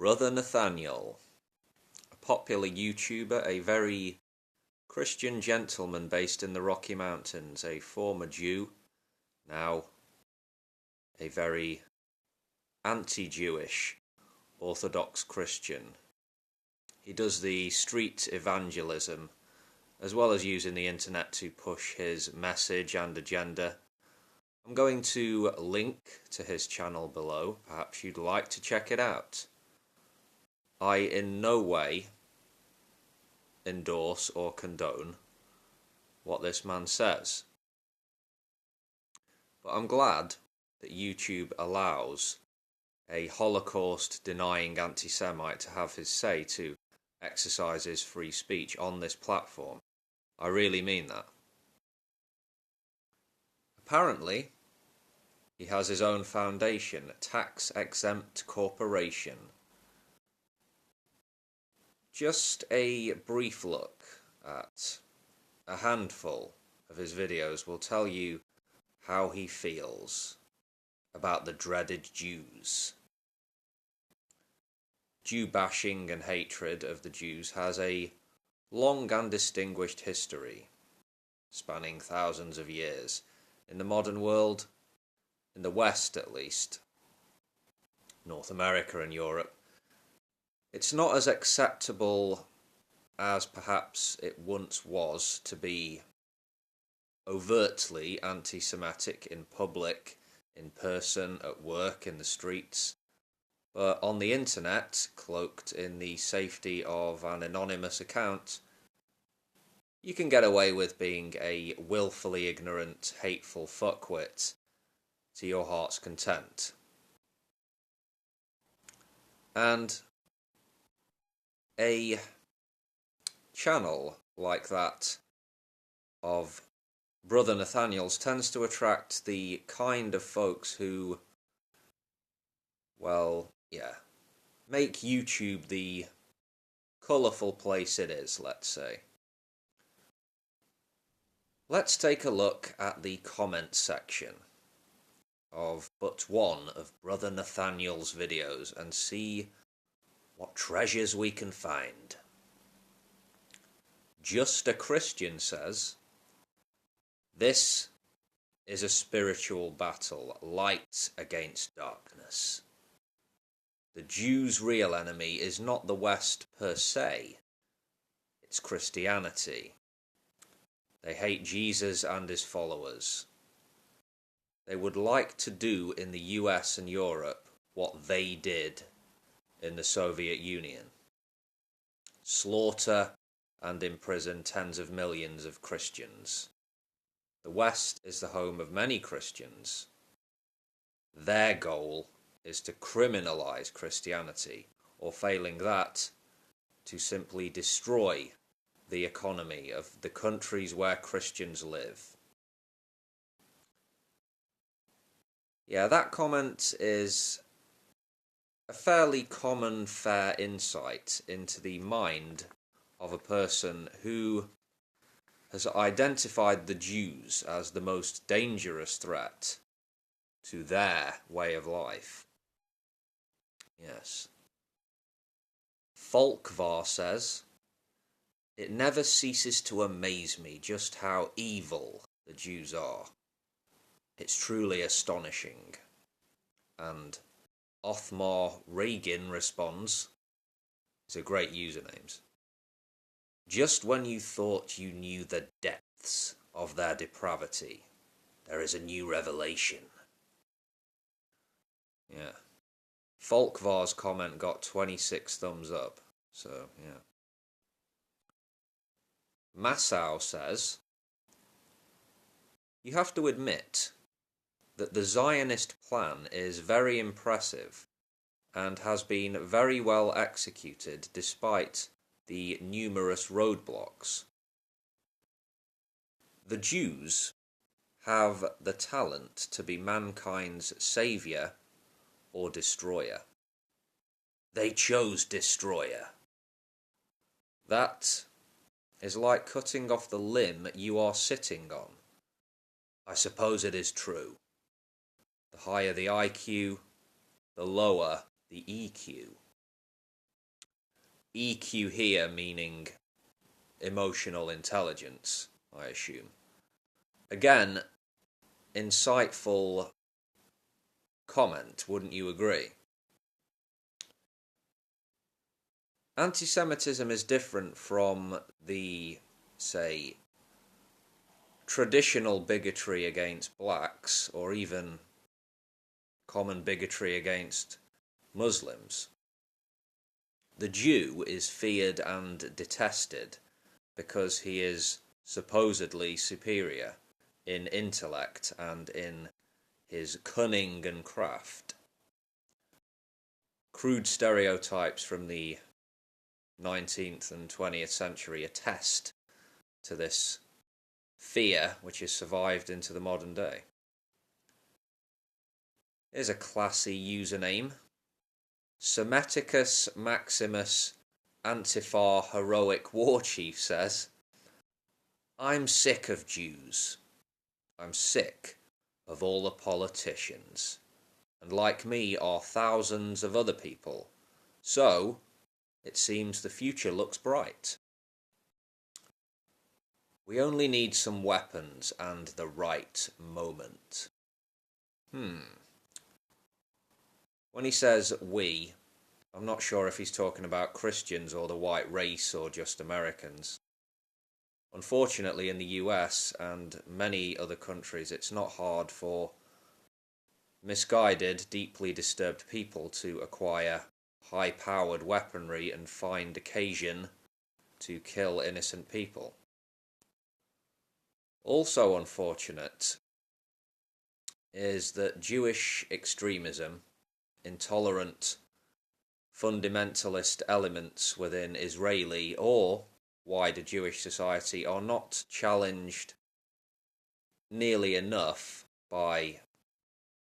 Brother Nathanael, a popular YouTuber, a very Christian gentleman based in the Rocky Mountains, a former Jew, now a very anti-Jewish Orthodox Christian. He does the street evangelism, as well as using the internet to push his message and agenda. I'm going to link to his channel below, perhaps you'd like to check it out. I in no way endorse or condone what this man says, but I'm glad that YouTube allows a Holocaust-denying anti-Semite to have his say, to exercise his free speech on this platform. I really mean that. Apparently, he has his own foundation, a tax-exempt corporation. Just a brief look at a handful of his videos will tell you how he feels about the dreaded Jews. Jew bashing and hatred of the Jews has a long and distinguished history, spanning thousands of years. In the modern world, in the West at least, North America and Europe, it's not as acceptable as perhaps it once was to be overtly anti-Semitic in public, in person, at work, in the streets. But on the internet, cloaked in the safety of an anonymous account, you can get away with being a willfully ignorant, hateful fuckwit to your heart's content. And a channel like that of Brother Nathanael's tends to attract the kind of folks who, well, yeah, make YouTube the colourful place it is, let's say. Let's take a look at the comment section of but one of Brother Nathanael's videos and see what treasures we can find. Just a Christian says, "This is a spiritual battle, light against darkness. The Jews' real enemy is not the West per se, it's Christianity. They hate Jesus and his followers. They would like to do in the US and Europe what they did in the Soviet Union. Slaughter and imprison tens of millions of Christians. The West is the home of many Christians. Their goal is to criminalize Christianity, or failing that, to simply destroy the economy of the countries where Christians live." Yeah, that comment is a fairly common, fair insight into the mind of a person who has identified the Jews as the most dangerous threat to their way of life. Yes. Folkvar says, "It never ceases to amaze me just how evil the Jews are. It's truly astonishing." And Othmar Reagan responds, these are great usernames, "Just when you thought you knew the depths of their depravity, there is a new revelation." Yeah. Folkvar's comment got 26 thumbs up, so yeah. Massow says, "You have to admit that the Zionist plan is very impressive and has been very well executed despite the numerous roadblocks. The Jews have the talent to be mankind's saviour or destroyer. They chose destroyer. That is like cutting off the limb you are sitting on. I suppose it is true. The higher the IQ, the lower the EQ. EQ here meaning emotional intelligence, I assume. Again, insightful comment, wouldn't you agree? Anti-Semitism is different from the, say, traditional bigotry against blacks, or even common bigotry against Muslims. The Jew is feared and detested because he is supposedly superior in intellect and in his cunning and craft. Crude stereotypes from the 19th and 20th century attest to this fear which has survived into the modern day. Here's a classy username. Semiticus Maximus Antiphar Heroic War Chief says, I'm sick of Jews. I'm sick of all the politicians. And like me are thousands of other people. So, it seems the future looks bright. We only need some weapons and the right moment. When he says we, I'm not sure if he's talking about Christians or the white race or just Americans. Unfortunately, in the US and many other countries, it's not hard for misguided, deeply disturbed people to acquire high-powered weaponry and find occasion to kill innocent people. Also unfortunate is that Jewish extremism, intolerant fundamentalist elements within Israeli or wider Jewish society are not challenged nearly enough by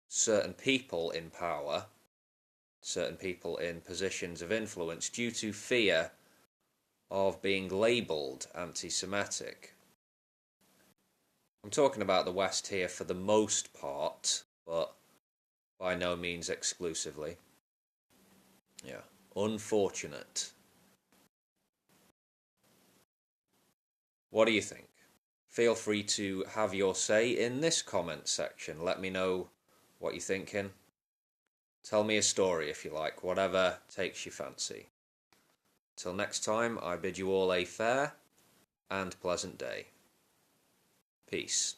certain people in power, certain people in positions of influence, due to fear of being labelled anti-Semitic. I'm talking about the West here for the most part, but by no means exclusively. Yeah, unfortunate. What do you think? Feel free to have your say in this comment section. Let me know what you're thinking. Tell me a story if you like, whatever takes your fancy. Till next time, I bid you all a fair and pleasant day. Peace.